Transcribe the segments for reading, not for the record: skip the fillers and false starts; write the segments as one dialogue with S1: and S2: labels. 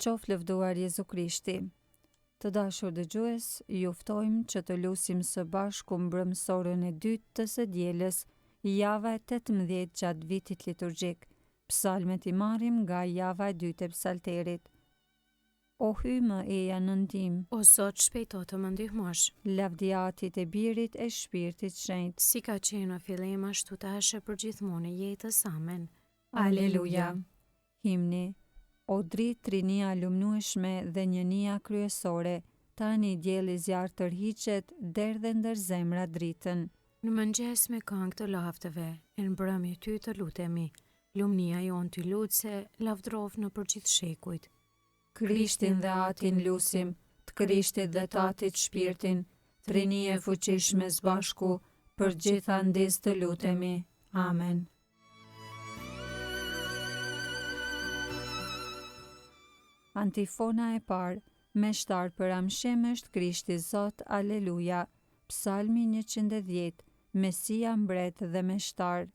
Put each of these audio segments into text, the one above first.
S1: Qof lëvduar Jezu Krishti. Të dashur dëgjues, ju ftojmë që të lusim së bashku mbrëmsorën e dytë të së dielës, java e 18 gjatë vitit liturgjik. Psalmet i marrim nga java e dytë e psalterit. O hy më eja në ndim,
S2: O Zot, shpejto të më ndihmosh.
S1: lavdiatit e Birit e Shpirtit Shenjtë.
S2: Si ka qenë në fillim ashtu tash për gjithmonë e jetës. Amen.
S1: Aleluja. Himni. O dritë trinia lumnueshme dhe njënia kryesore, tani dielli zjarr tërhiqet, derdhe ndër zemra dritën.
S2: Në mëngjes me këngë të lafteve, e në mbrëmje ty të lutemi, lumnia jonë ty lutse, lavdrov në përgjith shekujt.
S1: Krishtin dhe Atin lusim, të Krishtit dhe të Atit shpirtin, trinie fuqishme zbashku, për gjitha ndis të lutemi. Amen. Antifona e parë, me shtar për amshem është Krishti Zot, aleluja. Psalmi 110, Mesia mbret dhe me shtar.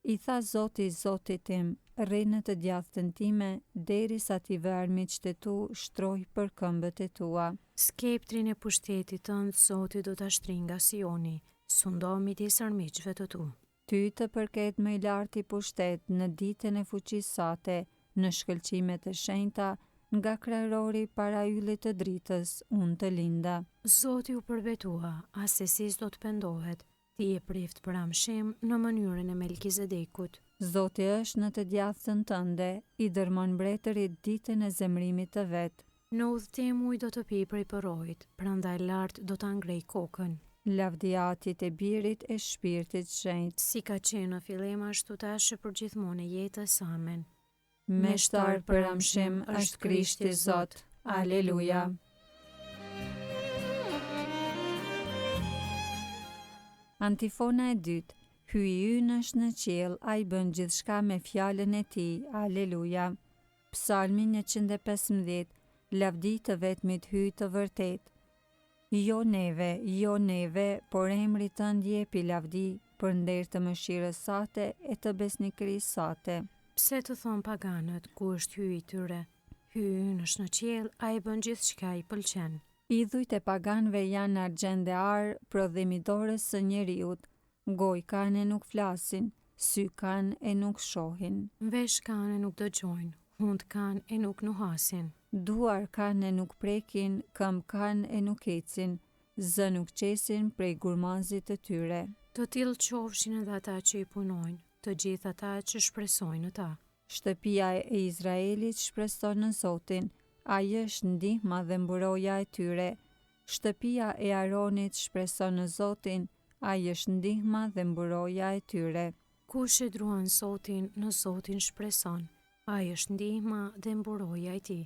S1: I tha Zoti Zotit tim, rri në të djathtën time, derisa t'i vë armiqtë e tu, shtroj për këmbët e tua.
S2: Skeptrin e pushtetit tënd Zoti do ta shtrinj nga Sioni, sundo midis armiqve të tu.
S1: Ty të përket më i larti pushtet në ditën e fuqisë sate, në shkëlqimet e shenjta, nga krahërori para yllit të dritës, unë të linda.
S2: Zoti u përbetua, asesis do të pendohet, ti e prift për amshim në mënyrën e Melkizedekut.
S1: Zoti është në të djathtën tënde, i dërmon mbretërit ditën e zemrimit të vet.
S2: Në udhtim ujë do të pi prej përrojit, prandaj lart do ta ngrej kokën.
S1: Lavdiatit e Birit e Shpirtit Shenjtë.
S2: Si ka qenë në fillim ashtu tash për gjithmonë e jetës. Amen.
S1: Me shtar për amshim është Krishti Zot. Aleluja. Antifona e dytë. Hyi ynë është në qiell, ai bën gjithçka me fjalën e tij. Aleluja. Psalmi 115. Lavdi të vetmit hyj të vërtet. Jo neve, por emri tënd jepi lavdi për nder të mëshirës sate e të besnikërisë sate.
S2: Pse të thon paganët, ku është hyi i tyre? Hyi ynë është në qiell, ai bën gjithçka i pëlqen.
S1: Idhujt e paganëve janë argjend dhe ar, prodhimi dorës së njeriut. Gojë kanë e nuk flasin, sy kanë e nuk shohin.
S2: Vesh kanë e nuk dëgjojnë, hund kanë e nuk nuhasin.
S1: Duar kanë e nuk prekin, këmbë kanë e nuk ecin, zë nuk qesin prej gurmazit të tyre.
S2: Të tillë qofshin edhe ata që i punojnë, të gjithë ata që shpresojnë në ta.
S1: Shtëpia e Izraelit shpreson në Zotin, ai është ndihma dhe mburoja e tyre. Shtëpia e Aronit shpreson në Zotin, ai është ndihma dhe mburoja e tyre.
S2: Kush e druan Zotin, në Zotin shpreson, ai është ndihma dhe mburoja e tij.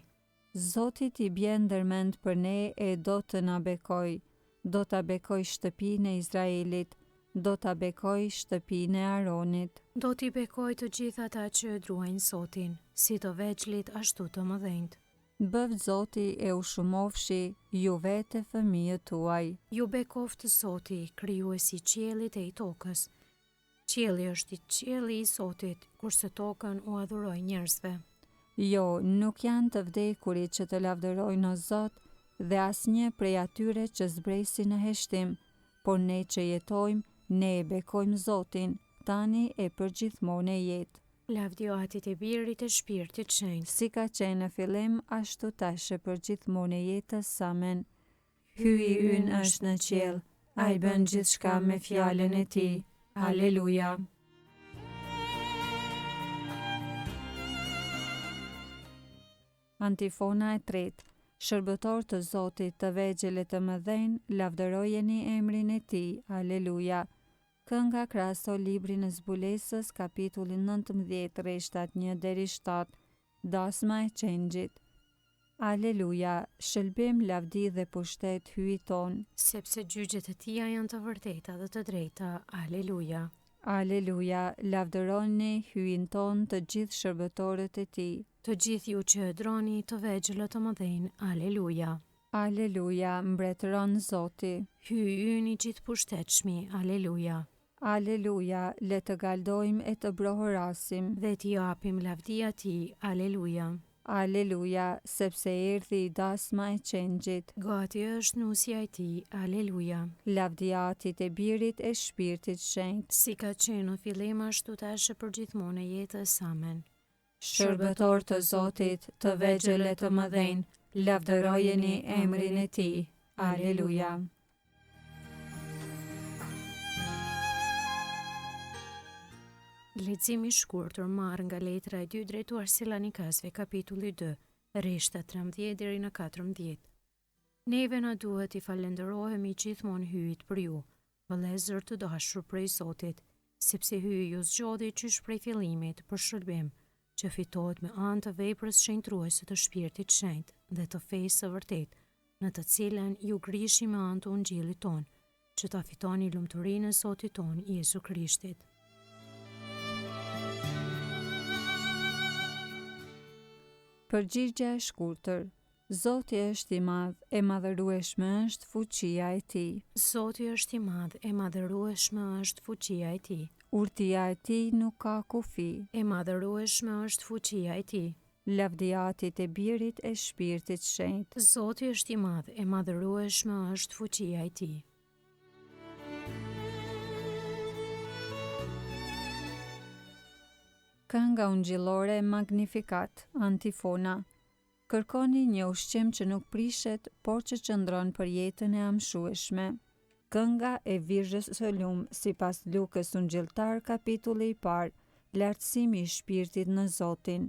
S1: Zotit i bjen ndërmend për ne e do të na bekoj. Do ta bekoj shtëpinë e Izraelit, do ta bekoj shtëpinë e Aronit.
S2: Do t'i bekoj të gjithë ata që e druajnë Zotin, si të veçlit ashtu të mëdhenjt.
S1: Bëv Zoti e u shumofshi, ju vete fëmijët tuaj.
S2: Ju bekoft Zoti, krijuesi i qiellit e i tokës. Qielli është i qielli i Zotit, kurse tokën u adhuroi njerëzve.
S1: Jo, nuk janë të vdekurit që të lavdërojnë o Zot, dhe asnjë prej atyre që zbresin në heshtim, por ne që jetojmë, ne e bekojmë Zotin, tani e përgjithmonë e jetë.
S2: Lavdio Atit e Birit e Shpirtit Shenjtë.
S1: Si ka qenë në fillim, ashtu tash e përgjithmonë e jetës. Amen. Hyi ynë është në qiell, ai bën gjithçka me fjalën e tij. Aleluja. Antifona e tretë. Shërbëtor të Zotit, të vegjël e të mëdhenj, lavdërojeni emrin e tij. Aleluja. Kënga kraso librin e zbulesës, kapitulli 19, rreshtat 1-7, dasma e qengjit. Aleluja, shëlbim, lavdi dhe pushtet hyj ton.
S2: Sepse gjyqjet e tia janë të vërteta dhe të drejta. Aleluja.
S1: Aleluja, lavdëroni hyjin ton të gjithë shërbëtorët e tij.
S2: Të gjithë ju që e droni të vegjëllë të mëdhenj. Aleluja.
S1: Aleluja, mbretëron Zoti.
S2: Hyj ynë i gjithë pushtetshmi. Aleluja.
S1: Aleluja, le të galdojmë e të brohorasim.
S2: Dhe t'i japim lavdia ti. Aleluja.
S1: Aleluja, sepse erdhi i dasma e qengjit.
S2: Gati është nusja e tij, aleluja.
S1: Lavdiatit e Birit e Shpirtit Shenjtë.
S2: Si ka qenë në fillim ashtu tash për gjithmonë e jetës, amen.
S1: Shërbëtor të Zotit, të vegjël e të mëdhenj, lavdërojeni emrin e Tij. Aleluja.
S2: Leximi i shkurtër marrë nga letra e 2 drejtuar Salonikasve, kapitulli 2, rreshta 13 deri në 14. Neve na duhet i falenderohemi gjithmonë hyjit për ju, vëllezër të dashur prej Zotit, sepse hyji ju zgjodhi qysh prej fillimit për shërbim, që fitohet me anë të veprës shenjtruese të Shpirtit Shenjtë dhe të fesë së vërtetë, në të cilën ju grishi me anë të Ungjillit ton, që ta fitoni lumturinë e Zotit ton Jezu Krishtit.
S1: Përgjigja e shkurtër. Zoti është i madh, e madhërueshme është fuqia e Tij.
S2: Zoti është i madh, e madhërueshme është fuqia e Tij.
S1: Urtia e Tij nuk ka kufi.
S2: E madhërueshme është fuqia e Tij.
S1: Lavdiatit e Birit e Shpirtit Shenjtë.
S2: Zoti është i madh, e madhërueshme është fuqia e Tij.
S1: Kënga ungjillore Magnificat, antifona. Kërkoni një ushqim që nuk prishet, por që qëndron për jetën e amshueshme. Kënga e Virgjës së Lumë, sipas Lukës ungjilltar, kapitulli i parë, lartësimi i shpirtit në Zotin.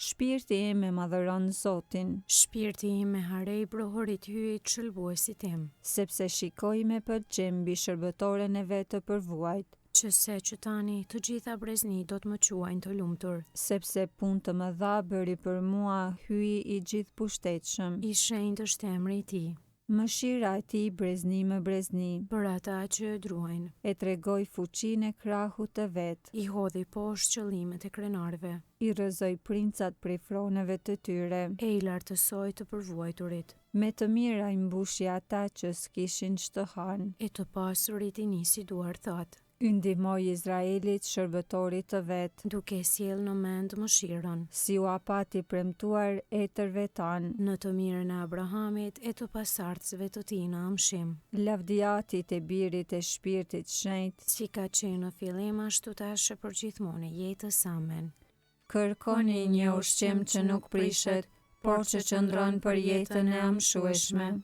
S1: Shpirti im e madhëron Zotin,
S2: Shpirti im me harej brohorit hyjit shëlbuesit tim,
S1: sepse shikoj me pëlqim mbi shërbëtoren e vet të përvuajt,
S2: që se që tani të gjitha brezni do të më quajnë të lumtur.
S1: sepse punë të mëdha bëri për mua hyi i gjithë pushtetshëm.
S2: I shenjtë është emri i Tij,
S1: Mëshira e Tij brezni më brezni,
S2: për ata që e druajnë.
S1: e tregoj fuqinë e krahut të vet,
S2: I hodhi poshtë qëllimet e krenarëve,
S1: i rrëzoj princat prej froneve të tyre,
S2: e i lartësoi të përvuajturit,
S1: me të mira i mbushi ata që s'kishin ç'të hanë.
S2: e të pasurit i nisi duar thatë,
S1: I ndihmoi Izraelit shërbëtorit të vet,
S2: duke sjell në mend mëshirën,
S1: si u apati premtuar etërve tanë.
S2: në të mirën e Abrahamit e të pasardhësve të tij në amshim,
S1: Lavdiatit e Birit e Shpirtit Shenjtë.
S2: si ka qenë në fillim ashtu tash për gjithmonë e jetës, amen.
S1: Kërkoni një ushqim që nuk prishet, por që qëndron për jetën e amshueshme.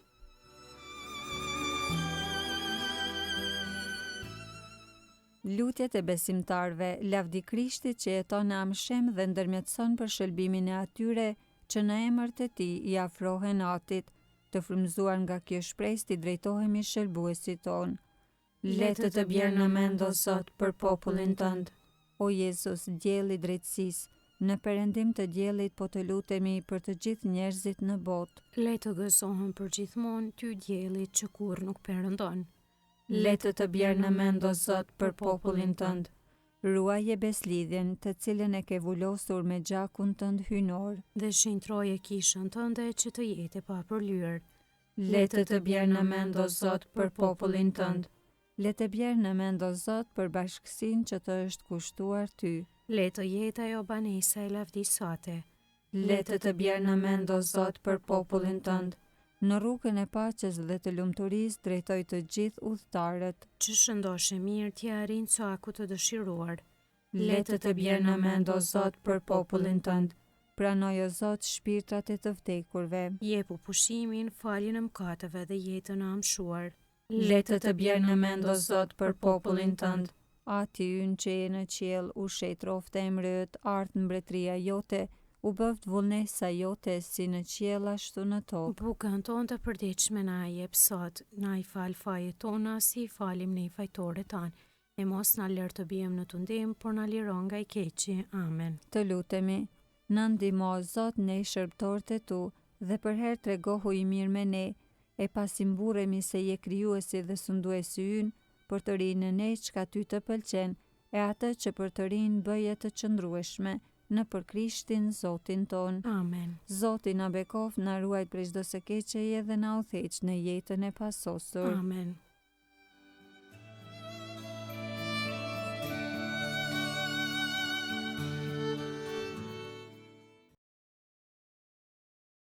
S1: Lutjet e besimtarve, lavdi Krishtit që jeton në amshem dhe ndërmjetëson për shëlbimin e atyre që në emër të Tij i afrohen Atit, të frymëzuar nga kjo shpresë t'i drejtohemi shëlbuesit ton. Letë të bjerë në mend o Zot për popullin tënd. O Jezus, dielli i drejtësisë, në perëndim të diellit po të lutemi për të gjithë njerëzit në botë.
S2: Le të gëzohen për gjithmonë ty diellit që kur nuk perëndon.
S1: Letë të bjerë në mend o Zot për popullin tënd. Ruaje beslidhjen të cilën e ke vullosur me gjakun tënd hynor.
S2: Dhe shenjtroje kishën tënde që të jetë pa përlyer.
S1: Letë të bjerë në mend o Zot për popullin tënd. Le të bjerë në mend o Zot për bashkësinë që të është kushtuar ty.
S2: Le të jetë ajo banesa e lavdisë sate.
S1: Letë të bjerë në mend o Zot për popullin tënd. Në rrugën e paqes dhe të lumturisë drejtoj të gjithë udhëtarët.
S2: Që shëndoshe mirë t'ja arrin caku të dëshiruar.
S1: Letë të bjerë në mend o Zot për popullin tënd. Pranoj o Zot shpirtrat e të vdekurve.
S2: Jepu pushimin, faljen e mëkateve dhe jetën e amshuar.
S1: Letë të bjerë në mend o Zot për popullin tënd. Ati ynë që je në qiell, u shet roftë emri yt, ardh mbretëria jote, u bëft vullnesa jote si në qiell ashtu në tokë.
S2: Bukën tonë të përditshme na i jep sot, na i fal fajet tona si i falim ne fajtorët tanë, e mos na lër të bijmë në tundim, por na liron nga i keqi. Amen.
S1: Të lutemi, na ndihmo Zot ne shërbëtorët e tu, dhe për herë tregohu i mirë me ne, e pasi mburremi se je krijuesi dhe sunduesi ynë, për të rinë në ne çka ty të pëlqen, e atë që për të rinë bëje të qëndrueshme, në për Krishtin Zotin ton.
S2: Amen.
S1: Zoti na bekoft, na ruaj prej çdo së keqeje dhe na udhëheq në jetën e pasosur.
S2: Amen.